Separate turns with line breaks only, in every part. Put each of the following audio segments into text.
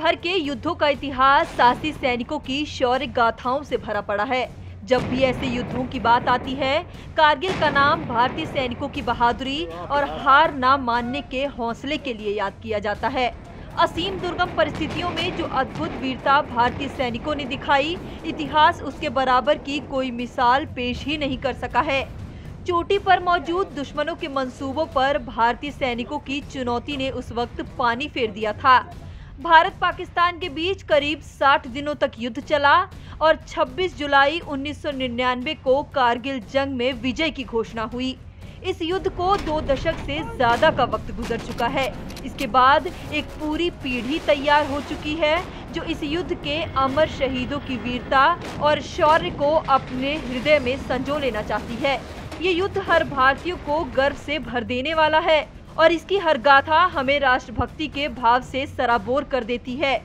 भर के युद्धों का इतिहास साहसी सैनिकों की शौर्य गाथाओं से भरा पड़ा है। जब भी ऐसे युद्धों की बात आती है, कारगिल का नाम भारतीय सैनिकों की बहादुरी और हार ना मानने के हौसले के लिए याद किया जाता है। असीम दुर्गम परिस्थितियों में जो अद्भुत वीरता भारतीय सैनिकों ने दिखाई, इतिहास उसके बराबर की कोई मिसाल पेश ही नहीं कर सका है। चोटी पर मौजूद दुश्मनों के मंसूबों पर भारतीय सैनिकों की चुनौती ने उस वक्त पानी फेर दिया था। भारत पाकिस्तान के बीच करीब 60 दिनों तक युद्ध चला और 26 जुलाई 1999 को कारगिल जंग में विजय की घोषणा हुई। इस युद्ध को 2 दशक से ज्यादा का वक्त गुजर चुका है। इसके बाद एक पूरी पीढ़ी तैयार हो चुकी है जो इस युद्ध के अमर शहीदों की वीरता और शौर्य को अपने हृदय में संजो लेना चाहती है। ये युद्ध हर भारतीय को गर्व से भर देने वाला है और इसकी हर गाथा हमें राष्ट्रभक्ति के भाव से सराबोर कर देती है।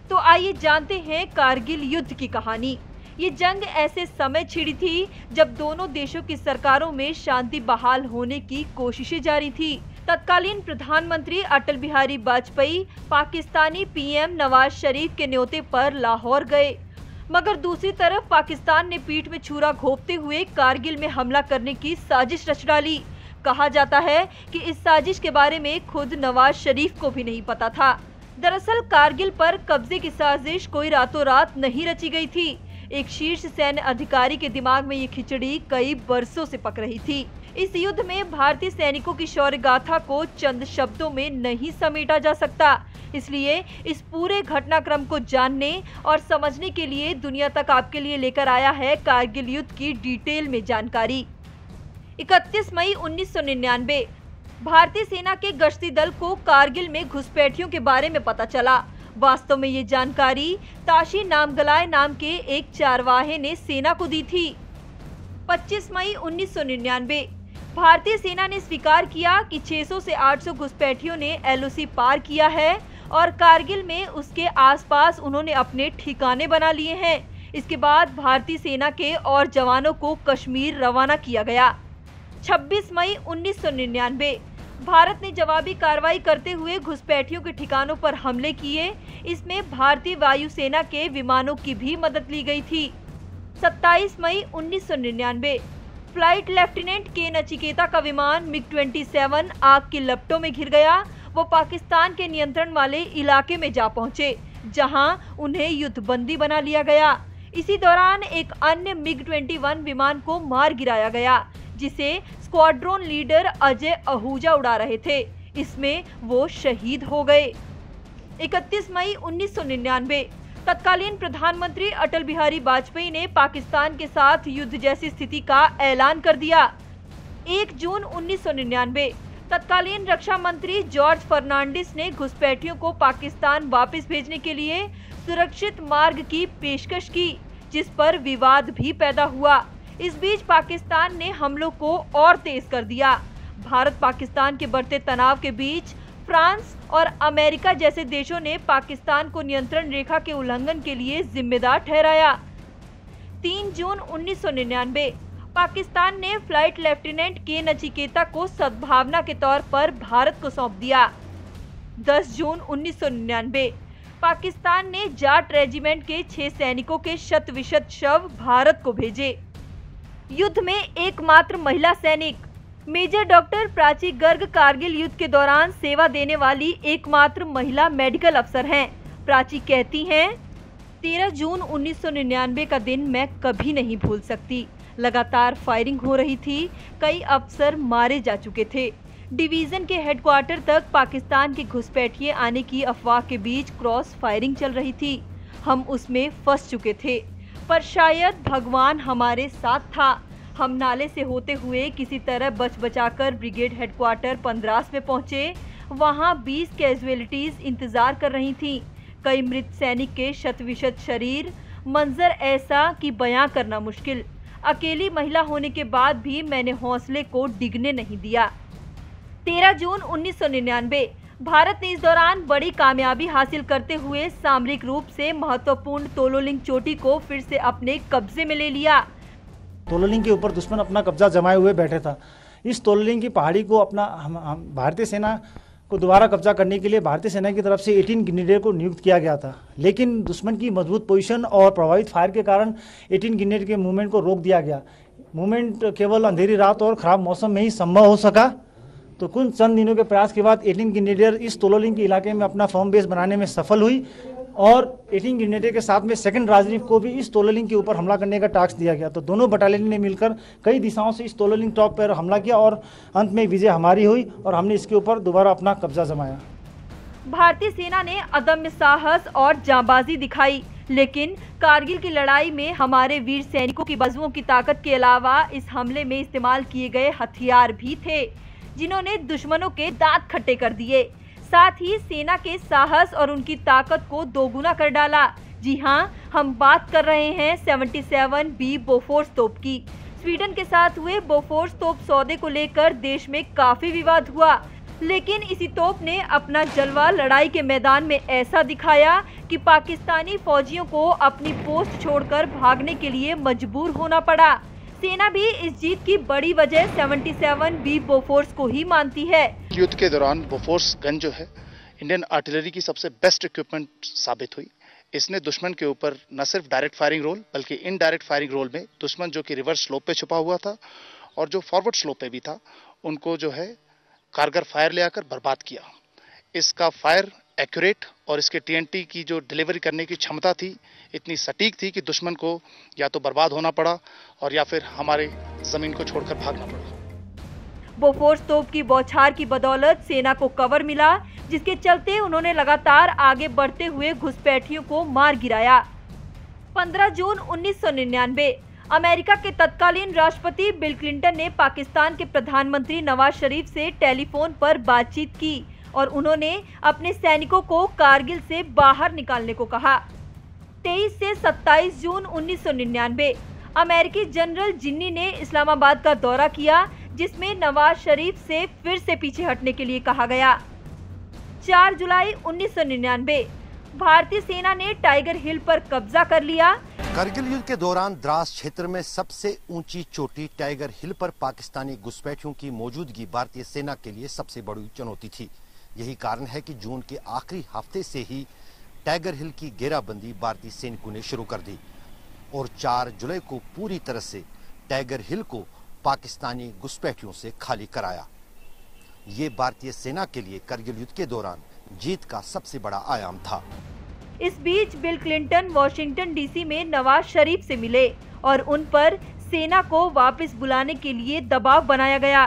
तो आइए जानते हैं कारगिल युद्ध की कहानी। ये जंग ऐसे समय छिड़ी थी जब दोनों देशों की सरकारों में शांति बहाल होने की कोशिशें जारी थी। तत्कालीन प्रधानमंत्री अटल बिहारी वाजपेयी पाकिस्तानी पीएम नवाज शरीफ के न्योते पर लाहौर गए, मगर दूसरी तरफ पाकिस्तान ने पीठ में छुरा घोंपते हुए कारगिल में हमला करने की साजिश रच डाली। कहा जाता है कि इस साजिश के बारे में खुद नवाज शरीफ को भी नहीं पता था। दरअसल कारगिल पर कब्जे की साजिश कोई रातों रात नहीं रची गई थी। एक शीर्ष सैन्य अधिकारी के दिमाग में ये खिचड़ी कई बरसों से पक रही थी। इस युद्ध में भारतीय सैनिकों की शौर्य गाथा को चंद शब्दों में नहीं समेटा जा सकता। इसलिए इस पूरे घटनाक्रम को जानने और समझने के लिए दुनिया तक आपके लिए लेकर आया है कारगिल युद्ध की डिटेल में जानकारी। 31 मई 1999 भारतीय सेना के गश्ती दल को कारगिल में घुसपैठियों के बारे में पता चला। वास्तव में ये जानकारी ताशी नामगलाय नाम के एक चारवाहे ने सेना को दी थी। 25 मई 1999 भारतीय सेना ने स्वीकार किया कि 600 से 800 घुसपैठियों ने एलओसी पार किया है और कारगिल में उसके आसपास उन्होंने अपने ठिकाने बना लिए हैं। इसके बाद भारतीय सेना के और जवानों को कश्मीर रवाना किया गया। 26 मई 1999 भारत ने जवाबी कार्रवाई करते हुए घुसपैठियों के ठिकानों पर हमले किए। इसमें भारतीय वायुसेना के विमानों की भी मदद ली गई थी। 27 मई 1999 फ्लाइट लेफ्टिनेंट के नचिकेता का विमान मिग-27 आग की लपटों में घिर गया। वो पाकिस्तान के नियंत्रण वाले इलाके में जा पहुंचे, जहां उन्हें युद्धबंदी बना लिया गया। इसी दौरान एक अन्य मिग-21 विमान को मार गिराया गया, जिसे स्क्वाड्रन लीडर अजय आहूजा उड़ा रहे थे। इसमें वो शहीद हो गए। 31 मई 1999 तत्कालीन प्रधानमंत्री अटल बिहारी वाजपेयी ने पाकिस्तान के साथ युद्ध जैसी स्थिति का ऐलान कर दिया। 1 जून 1999 तत्कालीन रक्षा मंत्री जॉर्ज फर्नांडिस ने घुसपैठियों को पाकिस्तान वापस भेजने के लिए सुरक्षित मार्ग की पेशकश की, जिस पर विवाद भी पैदा हुआ। इस बीच पाकिस्तान ने हमलों को और तेज कर दिया। भारत पाकिस्तान के बढ़ते तनाव के बीच फ्रांस और अमेरिका जैसे देशों ने पाकिस्तान को नियंत्रण रेखा के उल्लंघन के लिए जिम्मेदार ठहराया। 3 जून 1999 पाकिस्तान ने फ्लाइट लेफ्टिनेंट के नचिकेता को सद्भावना के तौर पर भारत को सौंप दिया। 10 जून 1999 पाकिस्तान ने जाट रेजिमेंट के 6 सैनिकों के शत-विशत शव भारत को भेजे। युद्ध में एकमात्र महिला सैनिक मेजर डॉक्टर प्राची गर्ग कारगिल युद्ध के दौरान सेवा देने वाली एकमात्र महिला मेडिकल अफसर हैं। प्राची कहती हैं, 13 जून 1999 का दिन मैं कभी नहीं भूल सकती। लगातार फायरिंग हो रही थी, कई अफसर मारे जा चुके थे। डिवीजन के हेडक्वार्टर तक पाकिस्तान के घुसपैठिए आने की अफवाह के बीच क्रॉस फायरिंग चल रही थी। हम उसमें फंस चुके थे, पर शायद भगवान हमारे साथ था। हम नाले से होते हुए किसी तरह बच बचाकर ब्रिगेड हेडक्वार्टर पंद्रास में पहुंचे। वहां 20 कैजुअलिटीज इंतजार कर रही थीं। कई मृत सैनिक के शत-विशत शरीर, मंजर ऐसा कि बयां करना मुश्किल। अकेली महिला होने के बाद भी मैंने हौसले को डिगने नहीं दिया। 13 जून 1999 भारत ने इस दौरान बड़ी कामयाबी हासिल करते हुए सामरिक रूप से महत्वपूर्ण तोलोलिंग चोटी को फिर से अपने कब्जे में ले लिया।
तोलोलिंग के ऊपर दुश्मन अपना कब्जा जमाए हुए बैठे था। इस तोलोलिंग की पहाड़ी को अपना भारतीय सेना को दोबारा कब्जा करने के लिए भारतीय सेना की तरफ से 18 ग्रेनेडियर को नियुक्त किया गया था, लेकिन दुश्मन की मजबूत पोजीशन और प्रभावित फायर के कारण 18 ग्रेनेडियर के मूवमेंट को रोक दिया गया। मूवमेंट केवल अंधेरी रात और खराब मौसम में ही संभव हो सका। तो कुछ चंद दिनों के प्रयास के बाद 18 ग्रेनेडियर इस तोलोलिंग के इलाके में अपना फर्म बेस बनाने में सफल हुई और 18 ग्रेनेडियर के साथ में 2nd राजरीफ को भी इस तोलोलिंग के ऊपर हमला करने का टास्क दिया गया। तो दोनों बटालियन ने मिलकर कई दिशाओं से इस तोलोलिंग टॉप पर हमला किया और अंत में विजय हमारी हुई और हमने इसके ऊपर दोबारा अपना कब्जा जमाया।
भारतीय सेना ने अदम्य साहस और जांबाजी दिखाई, लेकिन कारगिल की लड़ाई में हमारे वीर सैनिकों की बाजुओं की ताकत के अलावा इस हमले में इस्तेमाल किए गए हथियार भी थे, जिन्होंने दुश्मनों के दांत खट्टे कर दिए। साथ ही सेना के साहस और उनकी ताकत को दोगुना कर डाला। जी हां, हम बात कर रहे हैं 77B बोफोर्स तोप की। स्वीडन के साथ हुए बोफोर्स तोप सौदे को लेकर देश में काफी विवाद हुआ, लेकिन इसी तोप ने अपना जलवा लड़ाई के मैदान में ऐसा दिखाया कि पाकिस्तानी फौजियों को अपनी पोस्ट छोड़कर भागने के लिए मजबूर होना पड़ा। सेना भी इस जीत की बड़ी वजह 77B बोफोर्स को ही मानती है।
युद्ध के दौरान बोफोर्स गन जो है इंडियन आर्टिलरी की सबसे बेस्ट इक्विपमेंट साबित हुई। इसने दुश्मन के ऊपर न सिर्फ डायरेक्ट फायरिंग रोल बल्कि इनडायरेक्ट फायरिंग रोल में दुश्मन जो कि रिवर्स स्लोप पे छुपा हुआ था और जो फॉरवर्ड स्लोप पे भी था, उनको जो है कारगर फायर ले आकर बर्बाद किया। इसका फायर एक्यूरेट और इसके TNT की जो डिलीवरी करने की क्षमता थी इतनी सटीक थी कि दुश्मन को या तो बर्बाद होना पड़ा और या फिर हमारे जमीन को छोड़कर भागना पड़ा।
बोफोर्स तोप की बौछार की बदौलत सेना को कवर मिला, जिसके चलते उन्होंने लगातार आगे बढ़ते हुए घुसपैठियों को मार गिराया। 15 जून 1999 अमेरिका के तत्कालीन राष्ट्रपति बिल क्लिंटन ने पाकिस्तान के प्रधानमंत्री नवाज शरीफ से टेलीफोन पर बातचीत की और उन्होंने अपने सैनिकों को कारगिल से बाहर निकालने को कहा। 23 से 27 जून 1999 अमेरिकी जनरल जिन्नी ने इस्लामाबाद का दौरा किया, जिसमें नवाज शरीफ से फिर से पीछे हटने के लिए कहा गया। 4 जुलाई 1999 भारतीय सेना ने टाइगर हिल पर कब्जा कर लिया।
कारगिल युद्ध के दौरान द्रास क्षेत्र में सबसे ऊंची चोटी टाइगर हिल पर पाकिस्तानी घुसपैठियों की मौजूदगी भारतीय सेना के लिए सबसे बड़ी चुनौती थी। यही कारण है कि जून के आखिरी हफ्ते से ही टाइगर हिल की घेराबंदी भारतीय सैनिकों ने शुरू कर दी और 4 जुलाई को पूरी तरह से टाइगर हिल को पाकिस्तानी घुसपैठियों से खाली कराया। ये भारतीय सेना के लिए कारगिल युद्ध के दौरान जीत का सबसे बड़ा आयाम था।
इस बीच बिल क्लिंटन वाशिंगटन DC में नवाज शरीफ से मिले और उन पर सेना को वापस बुलाने के लिए दबाव बनाया गया।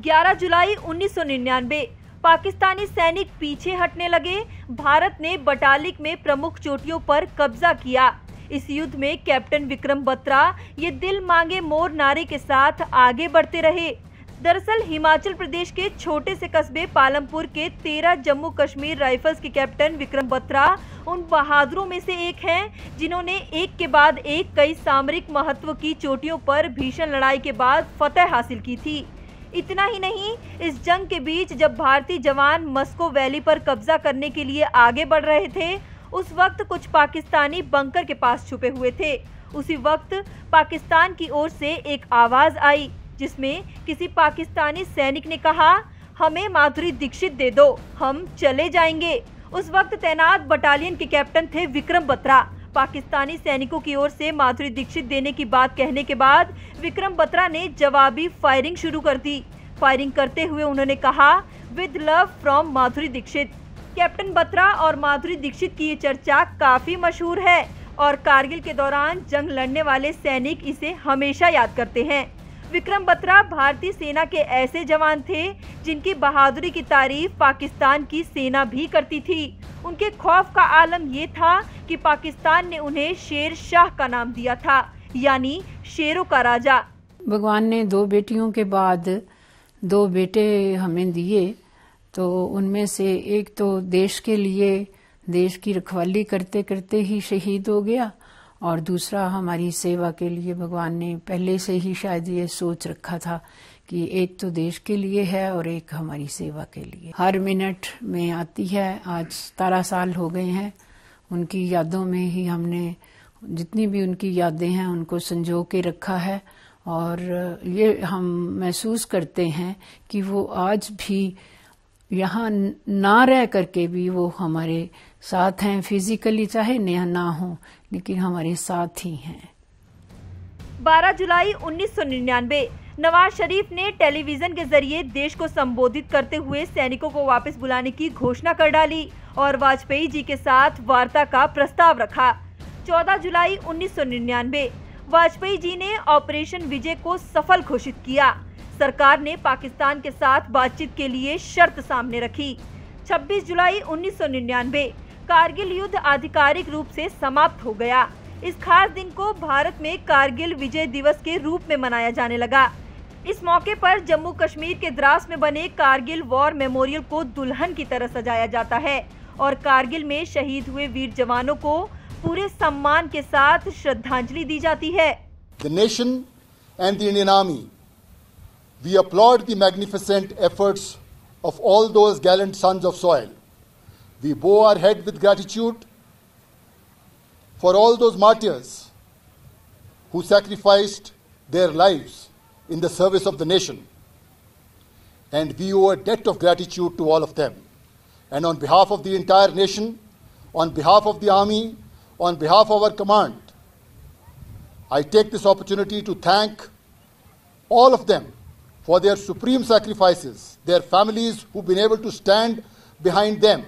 11 जुलाई 1999 पाकिस्तानी सैनिक पीछे हटने लगे। भारत ने बटालिक में प्रमुख चोटियों पर कब्जा किया। इस युद्ध में कैप्टन विक्रम बत्रा ये दिल मांगे मोर नारे के साथ आगे बढ़ते रहे। दरअसल हिमाचल प्रदेश के छोटे से कस्बे पालमपुर के 13 जम्मू कश्मीर राइफल्स के कैप्टन विक्रम बत्रा उन बहादुरों में से एक हैं, जिन्होंने एक के बाद एक कई सामरिक महत्व की चोटियों पर भीषण लड़ाई के बाद फतह हासिल की थी। इतना ही नहीं, इस जंग के बीच जब भारतीय जवान मस्को वैली पर कब्जा करने के लिए आगे बढ़ रहे थे, उस वक्त कुछ पाकिस्तानी बंकर के पास छुपे हुए थे। उसी वक्त पाकिस्तान की ओर से एक आवाज आई, जिसमें किसी पाकिस्तानी सैनिक ने कहा, हमें माधुरी दीक्षित दे दो, हम चले जाएंगे। उस वक्त तैनात बटालियन के कैप्टन थे विक्रम बत्रा। पाकिस्तानी सैनिकों की ओर से माधुरी दीक्षित देने की बात कहने के बाद विक्रम बत्रा ने जवाबी फायरिंग शुरू कर दी। फायरिंग करते हुए उन्होंने कहा, with love from Madhuri Dixit. Captain Batra और माधुरी दीक्षित की ये चर्चा काफी मशहूर है और कारगिल के दौरान जंग लड़ने वाले सैनिक इसे हमेशा याद करते हैं। विक्रम बत्रा भारतीय सेना के ऐसे जवान थे जिनकी बहादुरी की तारीफ पाकिस्तान की सेना भी करती थी। उनके खौफ का आलम ये था कि पाकिस्तान ने उन्हें शेर शाह का नाम दिया था, यानी शेरों का राजा।
भगवान ने 2 बेटियों के बाद 2 बेटे हमें दिए, तो उनमें से एक तो देश के लिए देश की रखवाली करते करते ही शहीद हो गया और दूसरा हमारी सेवा के लिए भगवान ने पहले से ही शायद ये सोच रखा था कि एक तो देश के लिए है और एक हमारी सेवा के लिए। हर मिनट में आती है। आज 17 साल हो गए हैं। उनकी यादों में ही हमने जितनी भी उनकी यादें हैं उनको संजो के रखा है और ये हम महसूस करते हैं कि वो आज भी यहाँ ना रह करके भी वो हमारे साथ हैं, फिजिकली चाहे ना हो लेकिन हमारे साथ ही हैं।
12 जुलाई 1999 नवाज शरीफ ने टेलीविजन के जरिए देश को संबोधित करते हुए सैनिकों को वापस बुलाने की घोषणा कर डाली और वाजपेयी जी के साथ वार्ता का प्रस्ताव रखा। 14 जुलाई 1999 वाजपेयी जी ने ऑपरेशन विजय को सफल घोषित किया। सरकार ने पाकिस्तान के साथ बातचीत के लिए शर्त सामने रखी। 26 जुलाई 1999 कारगिल युद्ध आधिकारिक रूप से समाप्त हो गया। इस खास दिन को भारत में कारगिल विजय दिवस के रूप में मनाया जाने लगा। इस मौके पर जम्मू कश्मीर के द्रास में बने कारगिल वॉर मेमोरियल को दुल्हन की तरह सजाया जाता है और कारगिल में शहीद हुए वीर जवानों को पूरे सम्मान के साथ श्रद्धांजलि दी जाती है।
The nation and the Indian Army, we applaud the magnificent efforts of all those gallant sons of soil. We bow our head with gratitude for all those martyrs who sacrificed their lives in the service of the nation. And we owe a debt of gratitude to all of them. And on behalf of the entire nation, on behalf of the Army, on behalf of our command, I take this opportunity to thank all of them for their supreme sacrifices, their families who've been able to stand behind them.